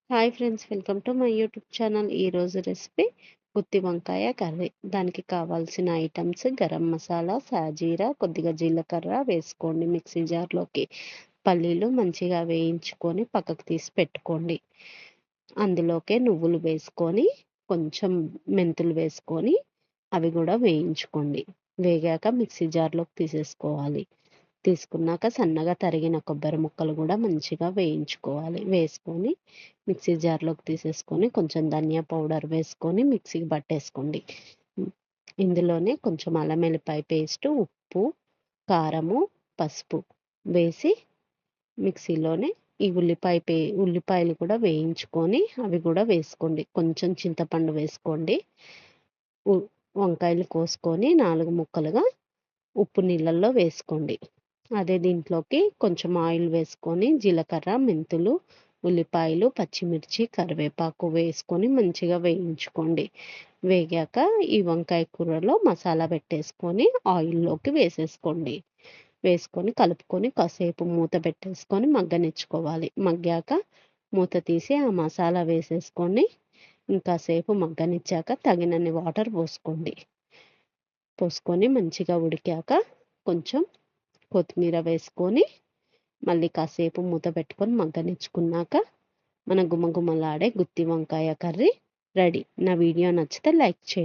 Hi friends, welcome to my YouTube channel. ఈరోజు recipe గుత్తి వంకాయ curry. దానికి కావాల్సిన ఐటమ్స్: గరం మసాలా, సాజీరా, కొద్దిగా జీలకర్ర వేసుకోండి మిక్సీ జార్లోకి. పల్లీలు మంచిగా వేయించుకొని పక్కకు తీసి పెట్టుకోండి. అందులోకే నువ్వులు వేసుకొని, కొంచెం మెంతులు వేసుకొని అవి కూడా వేయించుకోండి. వేగాక మిక్సీ జార్లోకి తీసేసుకోవాలి. తీసుకున్నాక సన్నగా తరిగిన కొబ్బరి ముక్కలు కూడా మంచిగా వేయించుకోవాలి. వేసుకొని మిక్సీ జార్లోకి తీసేసుకొని కొంచెం ధనియా పౌడర్ వేసుకొని మిక్సీకి పట్టేసుకోండి. ఇందులోనే కొంచెం అల్లం వెల్లిపాయ పేస్టు, ఉప్పు, కారము, పసుపు వేసి మిక్సీలోనే ఈ ఉల్లిపాయలు కూడా వేయించుకొని అవి కూడా వేసుకోండి. కొంచెం చింతపండు వేసుకోండి. వంకాయలు కోసుకొని 4 ముక్కలుగా ఉప్పు నీళ్ళల్లో వేసుకోండి. అదే దీంట్లోకి కొంచెం ఆయిల్ వేసుకొని జీలకర్ర, మెంతులు, ఉల్లిపాయలు, పచ్చిమిర్చి, కరివేపాకు వేసుకొని మంచిగా వేయించుకోండి. వేగాక ఈ వంకాయ కూరలో మసాలా పెట్టేసుకొని ఆయిల్లోకి వేసేసుకోండి. వేసుకొని కలుపుకొని కాసేపు మూత పెట్టేసుకొని మగ్గనిచ్చుకోవాలి. మగ్గాక మూత తీసి ఆ మసాలా వేసేసుకొని ఇంకాసేపు మగ్గనిచ్చాక తగినన్ని వాటర్ పోసుకొని మంచిగా ఉడికాక కొంచెం కొత్తిమీర వేసుకొని మళ్ళీ కాసేపు మూత పెట్టుకొని మగ్గనిచ్చుకున్నాక మన గుమగుమలాడే గుత్తి వంకాయ కర్రీ రెడీ. నా వీడియో నచ్చితే లైక్ చేయండి.